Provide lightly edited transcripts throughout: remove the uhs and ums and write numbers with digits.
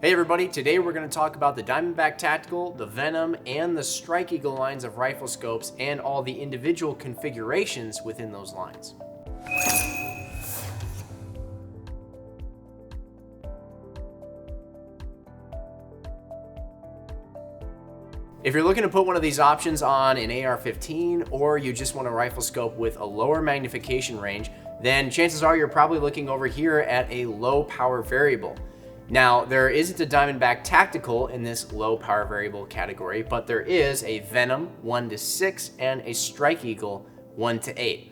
Hey everybody, today we're going to talk about the Diamondback Tactical, the Venom, and the Strike Eagle lines of Riflescopes and all the individual configurations within those lines. If you're looking to put one of these options on an AR-15 or you just want a Riflescope with a lower magnification range, then chances are you're probably looking over here at a low power variable. Now, there isn't a Diamondback Tactical in this low power variable category, but there is a Venom 1-6 and a Strike Eagle 1-8.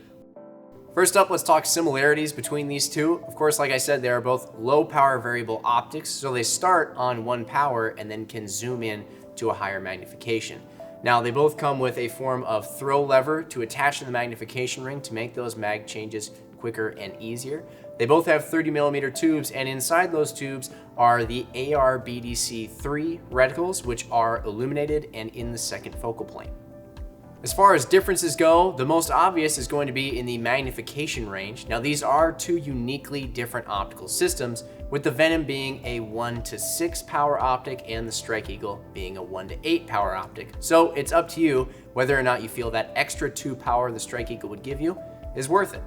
First up, let's talk similarities between these two. Of course, like I said, they are both low power variable optics, so they start on 1 power and then can zoom in to a higher magnification. Now, they both come with a form of throw lever to attach to the magnification ring to make those mag changes quicker and easier. They both have 30mm tubes, and inside those tubes are the AR-BDC-3 reticles, which are illuminated and in the second focal plane. As far as differences go, the most obvious is going to be in the magnification range. Now, these are two uniquely different optical systems, with the Venom being a 1-6 power optic and the Strike Eagle being a 1-8 power optic. So it's up to you whether or not you feel that extra 2 power the Strike Eagle would give you is worth it.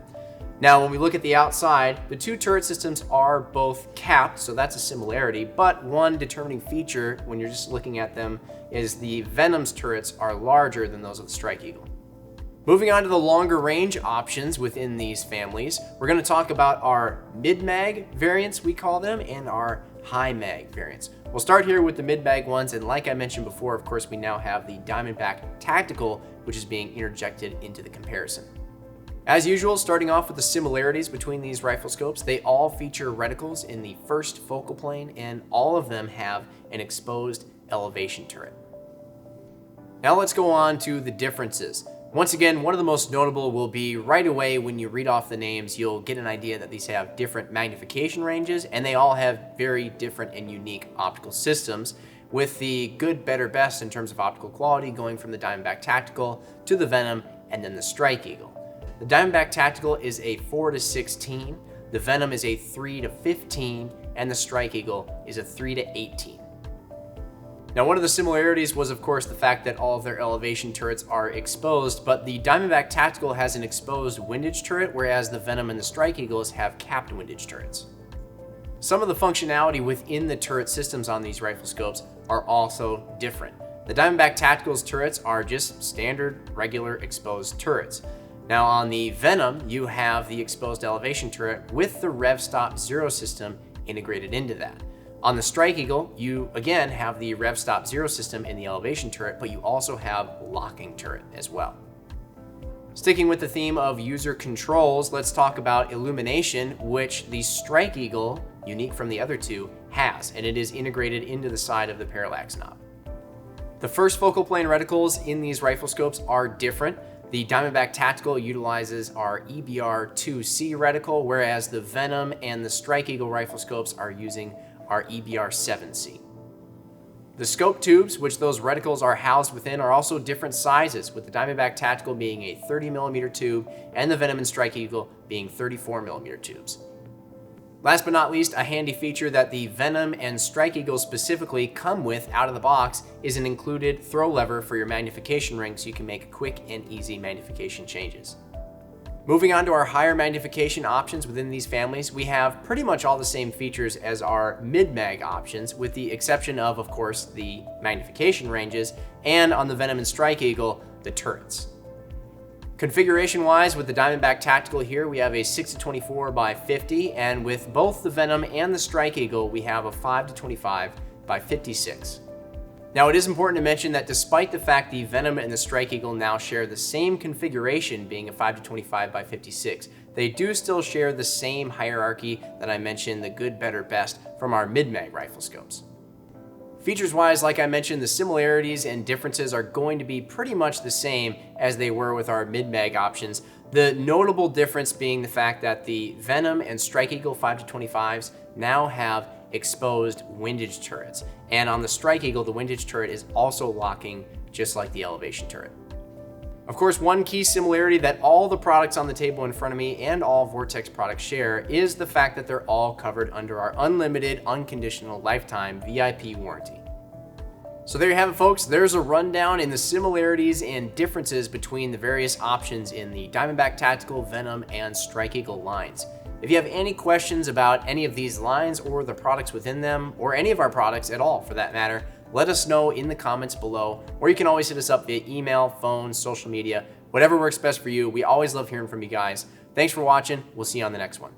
Now, when we look at the outside, the two turret systems are both capped, so that's a similarity, but one determining feature when you're just looking at them is the Venom's turrets are larger than those of the Strike Eagle. Moving on to the longer range options within these families, we're going to talk about our mid-mag variants, we call them, and our high-mag variants. We'll start here with the mid-mag ones, and like I mentioned before, of course, we now have the Diamondback Tactical, which is being interjected into the comparison. As usual, starting off with the similarities between these Riflescopes, they all feature reticles in the first focal plane, and all of them have an exposed elevation turret. Now let's go on to the differences. Once again, one of the most notable will be right away when you read off the names, you'll get an idea that these have different magnification ranges, and they all have very different and unique optical systems, with the good, better, best in terms of optical quality going from the Diamondback Tactical to the Venom and then the Strike Eagle. The Diamondback Tactical is a 4-16, the Venom is a 3-15, and the Strike Eagle is a 3-18. Now, one of the similarities was, of course, the fact that all of their elevation turrets are exposed, but the Diamondback Tactical has an exposed windage turret, whereas the Venom and the Strike Eagles have capped windage turrets. Some of the functionality within the turret systems on these Riflescopes are also different. The Diamondback Tactical's turrets are just standard, regular exposed turrets. Now, on the Venom, you have the exposed elevation turret with the RevStop 0 system integrated into that. On the Strike Eagle, you again have the RevStop 0 system in the elevation turret, but you also have locking turret as well. Sticking with the theme of user controls, let's talk about illumination, which the Strike Eagle, unique from the other two, has, and it is integrated into the side of the parallax knob. The first focal plane reticles in these Riflescopes are different. The Diamondback Tactical utilizes our EBR-2C reticle, whereas the Venom and the Strike Eagle Riflescopes are using our EBR-7C. The scope tubes, which those reticles are housed within, are also different sizes, with the Diamondback Tactical being a 30mm tube and the Venom and Strike Eagle being 34mm tubes. Last but not least, a handy feature that the Venom and Strike Eagle specifically come with out of the box is an included throw lever for your magnification ring so you can make quick and easy magnification changes. Moving on to our higher magnification options within these families, we have pretty much all the same features as our mid-mag options, with the exception of course, the magnification ranges, and on the Venom and Strike Eagle, the turrets. Configuration-wise, with the Diamondback Tactical here, we have a 6-24x50, and with both the Venom and the Strike Eagle, we have a 5-25x56. Now, it is important to mention that despite the fact the Venom and the Strike Eagle now share the same configuration, being a 5-25x56, they do still share the same hierarchy that I mentioned, the good, better, best, from our mid-mag Riflescopes. Features-wise, like I mentioned, the similarities and differences are going to be pretty much the same as they were with our mid-mag options. The notable difference being the fact that the Venom and Strike Eagle 5-25s now have exposed windage turrets. And on the Strike Eagle, the windage turret is also locking just like the elevation turret. Of course, one key similarity that all the products on the table in front of me and all Vortex products share is the fact that they're all covered under our unlimited, unconditional lifetime VIP warranty. So there you have it, folks. There's a rundown in the similarities and differences between the various options in the Diamondback Tactical, Venom, and Strike Eagle lines. If you have any questions about any of these lines or the products within them, or any of our products at all for that matter, let us know in the comments below, or you can always hit us up via email, phone, social media, whatever works best for you. We always love hearing from you guys. Thanks for watching. We'll see you on the next one.